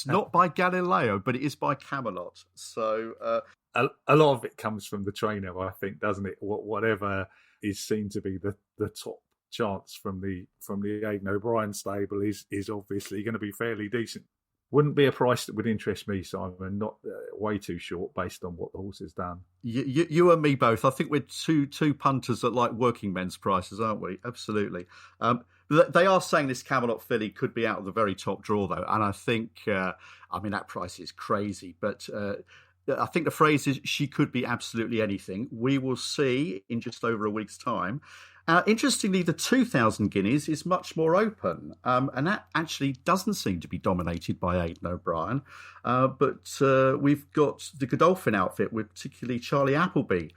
It's not by Galileo, but it is by Camelot. So a lot of it comes from the trainer, I think, doesn't it? Whatever is seen to be the top chance from the Aidan O'Brien stable is obviously going to be fairly decent. Wouldn't be a price that would interest me, Simon. Not way too short based on what the horse has done. You and me both. I think we're two punters at like working men's prices, aren't we? Absolutely. They are saying this Camelot filly could be out of the very top draw, though, and I think that price is crazy, but. I think the phrase is she could be absolutely anything. We will see in just over a week's time. Interestingly, the 2,000 guineas is much more open, and that actually doesn't seem to be dominated by Aidan O'Brien. But we've got the Godolphin outfit with particularly Charlie Appleby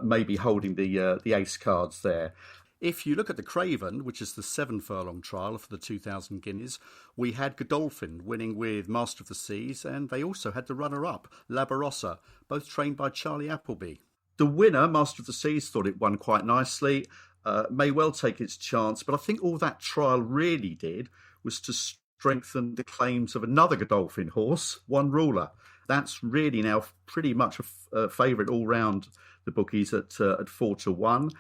maybe holding the ace cards there. If you look at the Craven, which is the 7 furlong trial for the 2,000 guineas, we had Godolphin winning with Master of the Seas, and they also had the runner-up, La Barossa, both trained by Charlie Appleby. The winner, Master of the Seas, thought it won quite nicely, may well take its chance, but I think all that trial really did was to strengthen the claims of another Godolphin horse, One Ruler. That's really now pretty much a favourite all round the bookies at 4-1.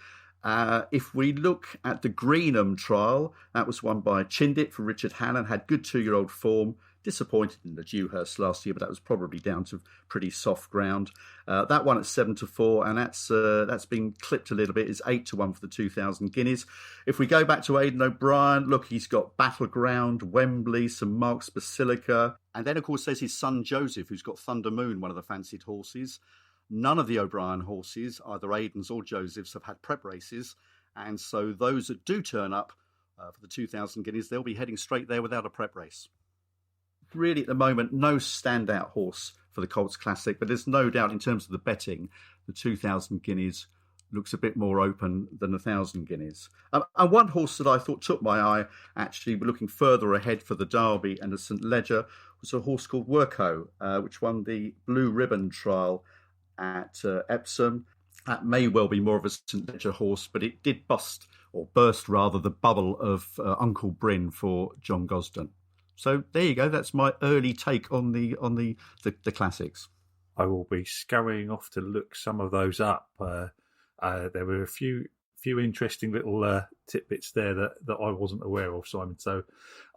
If we look at the Greenham trial, that was won by Chindit for Richard Hannon, had good 2-year-old form, disappointed in the Dewhurst last year, but that was probably down to pretty soft ground. That one at 7-4, and that's been clipped a little bit, is 8-1 for the 2,000 guineas. If we go back to Aidan O'Brien, look, he's got Battleground, Wembley, St Mark's Basilica, and then of course there's his son Joseph, who's got Thunder Moon, one of the fancied horses. None of the O'Brien horses, either Aidan's or Joseph's, have had prep races. And so those that do turn up for the 2,000 guineas, they'll be heading straight there without a prep race. Really, at the moment, no standout horse for the Colts Classic. But there's no doubt in terms of the betting, the 2,000 guineas looks a bit more open than the 1,000 guineas. And one horse that I thought took my eye, actually, looking further ahead for the Derby and the St Leger, was a horse called Worko, which won the Blue Ribbon trial at Epsom. That may well be more of a St Leger horse, but it did burst the bubble of Uncle Bryn for John Gosden. So there you go. That's my early take on the classics. I will be scurrying off to look some of those up. There were a few interesting little tidbits there that I wasn't aware of, Simon. So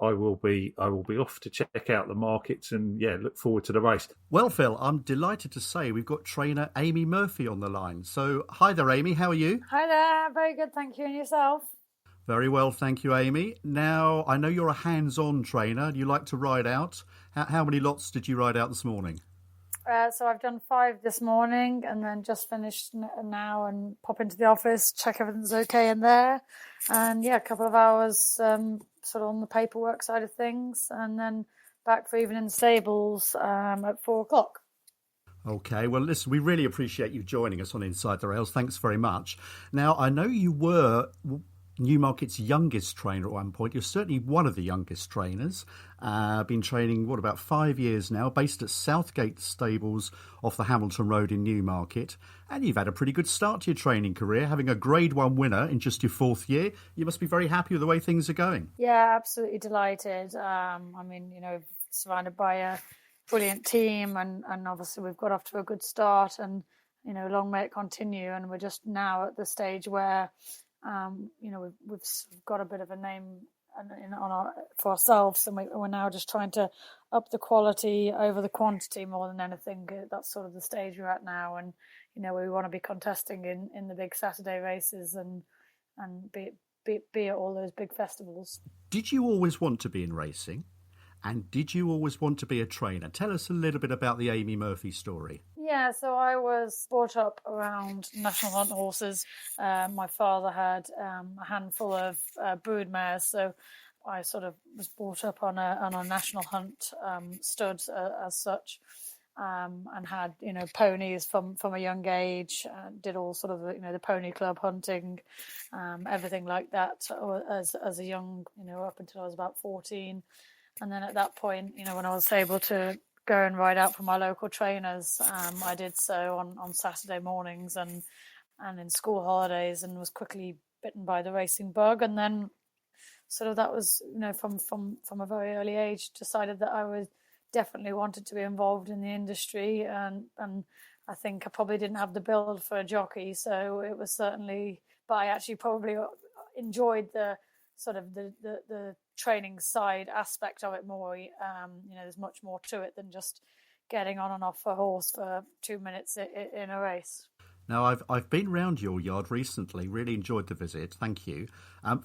I will be off to check out the markets and look forward to the race. Well, Phil, I'm delighted to say we've got trainer Amy Murphy on the line. So hi there, Amy. How are you? Hi there. Very good, thank you. And yourself? Very well, thank you, Amy. Now, I know you're a hands-on trainer. You like to ride out. How many lots did you ride out this morning? So I've done 5 this morning and then just finished now and pop into the office, check everything's okay in there. And a couple of hours sort of on the paperwork side of things and then back for evening stables at 4:00. Okay, well, listen, we really appreciate you joining us on Inside the Rails. Thanks very much. Now, I know you were Newmarket's youngest trainer at one point. You're certainly one of the youngest trainers. Been training, about 5 years now, based at Southgate Stables off the Hamilton Road in Newmarket. And you've had a pretty good start to your training career, having a Grade 1 winner in just your 4th year. You must be very happy with the way things are going. Yeah, absolutely delighted. Surrounded by a brilliant team and obviously we've got off to a good start and, long may it continue. And we're just now at the stage where we've got a bit of a name for ourselves, and we're now just trying to up the quality over the quantity more than anything. That's sort of the stage we're at now, and we want to be contesting in the big Saturday races and be at all those big festivals. Did you always want to be in racing? And did you always want to be a trainer? Tell us a little bit about the Amy Murphy story. Yeah, so I was brought up around national hunt horses. My father had a handful of brood mares, so I sort of was brought up on a national hunt stud as such, and had ponies from a young age. Did all sort of the pony club hunting, everything like that as a young up until I was about 14. And then at that point, when I was able to go and ride out for my local trainers, I did so on Saturday mornings and in school holidays, and was quickly bitten by the racing bug. And then sort of that was, from a very early age, decided that I would definitely wanted to be involved in the industry, and I think I probably didn't have the build for a jockey, so it was certainly. But I actually probably enjoyed the sort of the training side aspect of it more. There's much more to it than just getting on and off a horse for 2 minutes in a race. Now, I've been round your yard recently, really enjoyed the visit, thank you.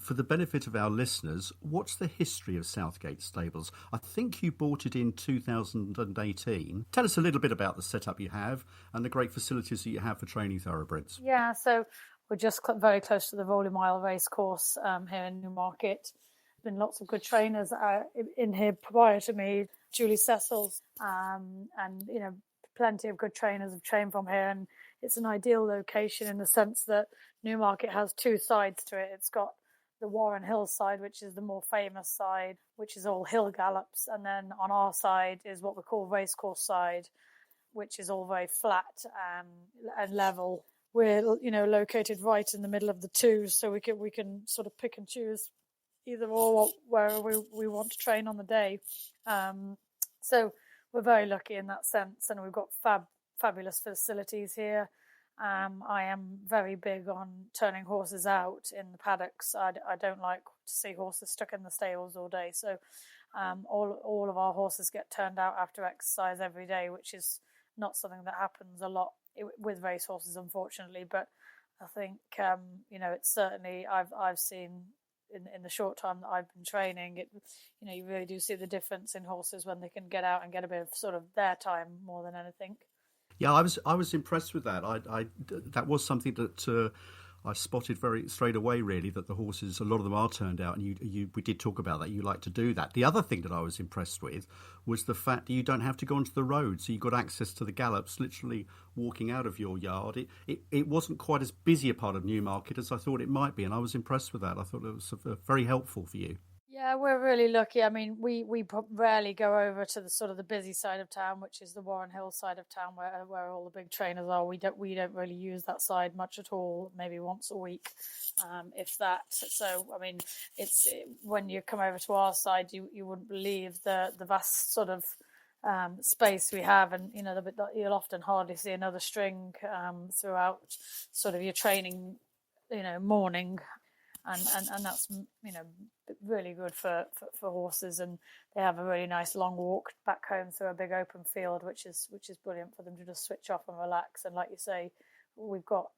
For the benefit of our listeners, what's the history of Southgate Stables? I think you bought it in 2018. Tell us a little bit about the setup you have and the great facilities that you have for training thoroughbreds. Yeah, so we're just very close to the Rolling Mile racecourse here in Newmarket. There's been lots of good trainers in here prior to me, Julie Cecils, and plenty of good trainers have trained from here, and it's an ideal location in the sense that Newmarket has two sides to it. It's got the Warren Hill side, which is the more famous side, which is all hill gallops, and then on our side is what we call racecourse side, which is all very flat and level. We're located right in the middle of the two, so we can sort of pick and choose either or where we want to train on the day. So we're very lucky in that sense, and we've got fabulous facilities here. I am very big on turning horses out in the paddocks. I don't like to see horses stuck in the stables all day. So all of our horses get turned out after exercise every day, which is not something that happens a lot with race horses, unfortunately. But I think it's certainly I've seen in the short time that I've been training, you really do see the difference in horses when they can get out and get a bit of sort of their time more than anything. Yeah, I was impressed with that. That was something that I spotted very straight away, really, that the horses, a lot of them are turned out, and we did talk about that. You like to do that. The other thing that I was impressed with was the fact that you don't have to go onto the road, so you've got access to the gallops, literally walking out of your yard. It wasn't quite as busy a part of Newmarket as I thought it might be, and I was impressed with that. I thought it was very helpful for you. Yeah, we're really lucky. I mean, we rarely go over to the sort of the busy side of town, which is the Warren Hill side of town, where all the big trainers are. We don't really use that side much at all. Maybe once a week, if that. So, I mean, when you come over to our side, you wouldn't believe the vast sort of space we have, and you'll often hardly see another string throughout sort of your training, morning. And that's really good for horses, and they have a really nice long walk back home through a big open field, which is brilliant for them to just switch off and relax. And like you say, we've got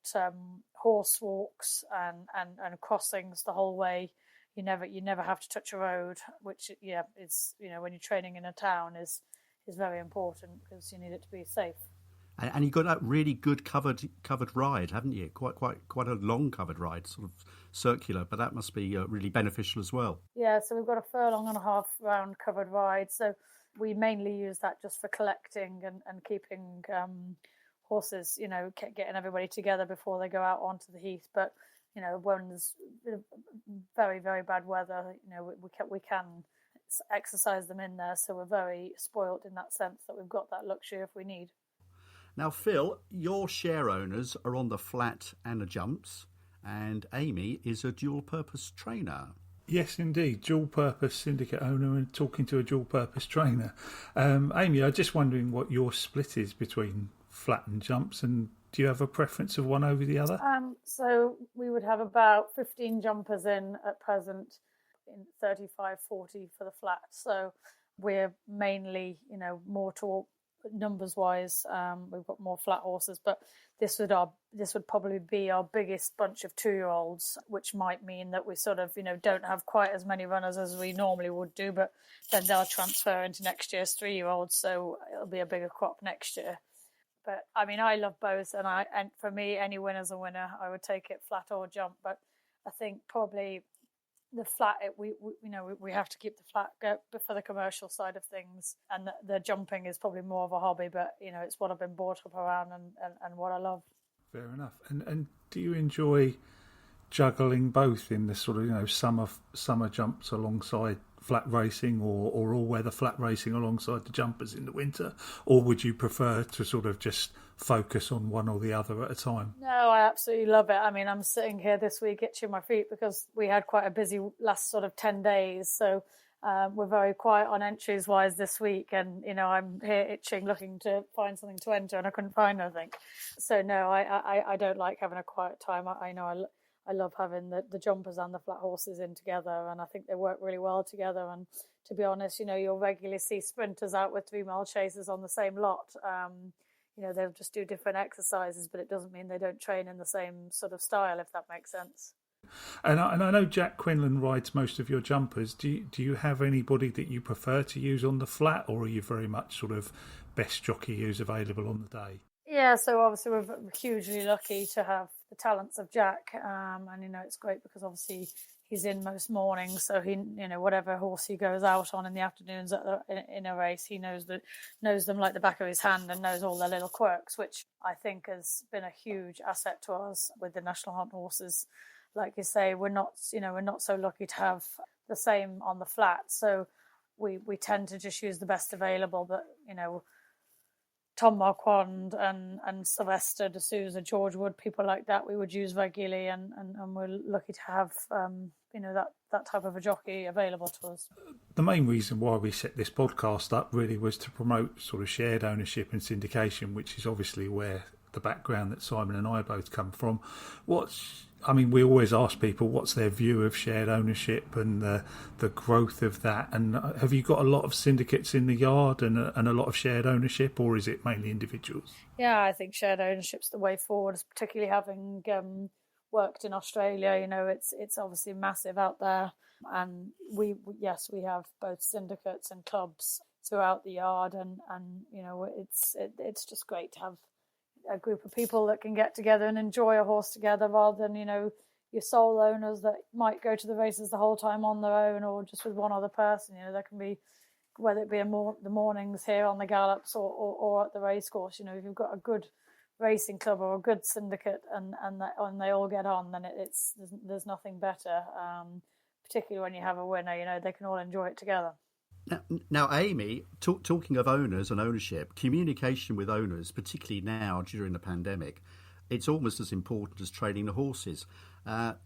horse walks and crossings the whole way. You never have to touch a road, which is when you're training in a town is very important because you need it to be safe. And you've got that really good covered ride, haven't you? Quite a long covered ride, sort of circular, but that must be really beneficial as well. Yeah, so we've got a furlong and a half round covered ride. So we mainly use that just for collecting and keeping horses, getting everybody together before they go out onto the heath. But when there's very, very bad weather, we can exercise them in there. So we're very spoilt in that sense that we've got that luxury if we need. Now, Phil, your share owners are on the flat and the jumps, and Amy is a dual-purpose trainer. Yes, indeed, dual-purpose syndicate owner and talking to a dual-purpose trainer. Amy, I'm just wondering what your split is between flat and jumps, and do you have a preference of one over the other? So we would have about 15 jumpers in at present, in 35-40 for the flat. So we're mainly, more to numbers wise, we've got more flat horses, but this would probably be our biggest bunch of 2-year-olds, which might mean that we sort of don't have quite as many runners as we normally would do, but then they'll transfer into next year's 3-year-olds, so it'll be a bigger crop next year. But I mean, I love both, and for me, any winner's a winner. I would take it flat or jump, but I think probably the flat, we have to keep the flat for the commercial side of things, and the jumping is probably more of a hobby, but it's what I've been brought up around and what I love. Fair enough. And do you enjoy juggling both in the sort of summer jumps alongside flat racing, or all weather flat racing alongside the jumpers in the winter, or would you prefer to sort of just focus on one or the other at a time? No, I absolutely love it. I mean, I'm sitting here this week itching my feet because we had quite a busy last sort of 10 days. So we're very quiet on entries wise this week, and I'm here itching, looking to find something to enter, and I couldn't find anything. So no, I don't like having a quiet time. I love having the jumpers and the flat horses in together, and I think they work really well together. And to be honest, you'll regularly see sprinters out with 3 mile chasers on the same lot. They'll just do different exercises, but it doesn't mean they don't train in the same sort of style, if that makes sense. And I know Jack Quinlan rides most of your jumpers. Do you have anybody that you prefer to use on the flat, or are you very much sort of best jockey who's available on the day? Yeah, so obviously we're hugely lucky to have the talents of Jack, and it's great because obviously he's in most mornings, so he whatever horse he goes out on in the afternoons in a race, he knows them like the back of his hand and knows all their little quirks, which I think has been a huge asset to us with the National Hunt horses. Like you say, we're not so lucky to have the same on the flat, so we tend to just use the best available. But Tom Marquand and Sylvester de Souza, George Wood, people like that we would use regularly, and we're lucky to have that type of a jockey available to us. The main reason why we set this podcast up really was to promote sort of shared ownership and syndication, which is obviously where the background that Simon and I both come from. We always ask people what's their view of shared ownership and the growth of that. And have you got a lot of syndicates in the yard and a lot of shared ownership, or is it mainly individuals? Yeah, I think shared ownership's the way forward, particularly having worked in Australia. It's obviously massive out there, and we have both syndicates and clubs throughout the yard, and it's just great to have a group of people that can get together and enjoy a horse together, rather than your sole owners that might go to the races the whole time on their own or just with one other person. There can be, whether it be the mornings here on the gallops or at the racecourse. If you've got a good racing club or a good syndicate and they all get on, then there's nothing better. Particularly when you have a winner, they can all enjoy it together. Now, Amy, talking of owners and ownership, communication with owners, particularly now during the pandemic, it's almost as important as training the horses.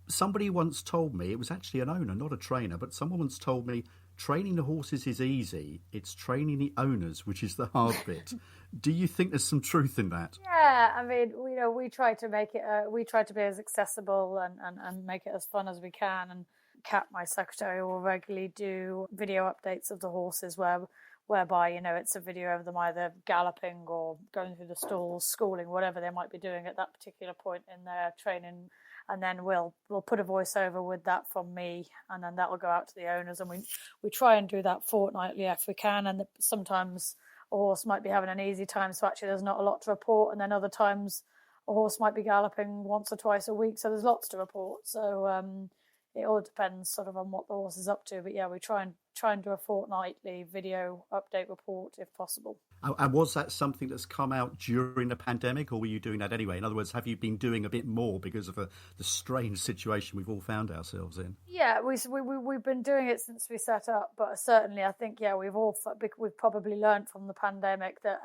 Somebody once told me, it was actually an owner, not a trainer, but someone once told me, training the horses is easy. It's training the owners, which is the hard bit. Do you think there's some truth in that? Yeah, we try to make it, we try to be as accessible and make it as fun as we can. And Kat, my secretary, will regularly do video updates of the horses whereby it's a video of them either galloping or going through the stalls, schooling, whatever they might be doing at that particular point in their training, and then we'll put a voiceover with that from me, and then that will go out to the owners, and we try and do that fortnightly if we can. And sometimes a horse might be having an easy time, so actually there's not a lot to report, and then other times a horse might be galloping once or twice a week, so there's lots to report. So it all depends sort of on what the horse is up to. But yeah, we try and do a fortnightly video update report if possible. And was that something that's come out during the pandemic, or were you doing that anyway? In other words, have you been doing a bit more because of the strange situation we've all found ourselves in? Yeah, we've been doing it since we set up, but certainly I think we've probably learned from the pandemic that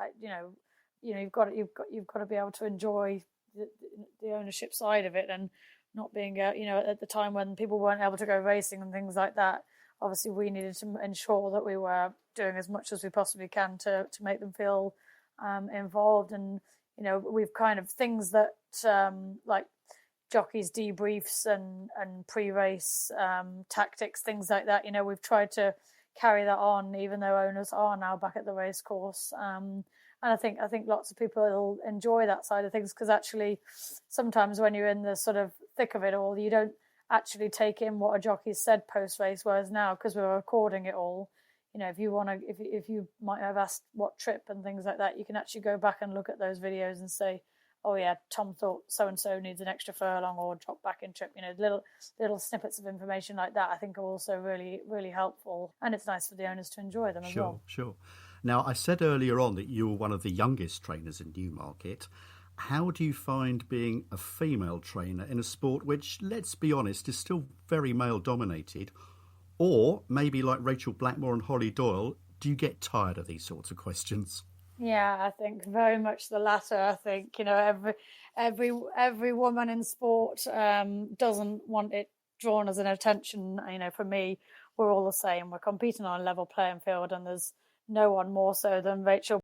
you've got to be able to enjoy the ownership side of it, and not being at the time when people weren't able to go racing and things like that. Obviously, we needed to ensure that we were doing as much as we possibly can to make them feel involved. And we've kind of things that like jockeys debriefs and pre-race tactics, things like that. We've tried to carry that on, even though owners are now back at the race course. And I think lots of people will enjoy that side of things, because actually sometimes when you're in the sort of thick of it all, you don't actually take in what a jockey said post race. Whereas now, because we're recording it all, if you might have asked what trip and things like that, you can actually go back and look at those videos and say, oh yeah, Tom thought so and so needs an extra furlong or drop back in trip. Little snippets of information like that I think are also really, really helpful, and it's nice for the owners to enjoy them as well. Sure. Now, I said earlier on that you were one of the youngest trainers in Newmarket. How do you find being a female trainer in a sport which, let's be honest, is still very male-dominated? Or, maybe like Rachel Blackmore and Holly Doyle, do you get tired of these sorts of questions? Yeah, I think very much the latter. I think, every woman in sport doesn't want it drawn as an attention, for me, we're all the same. We're competing on a level playing field, and there's no one more so than Rachel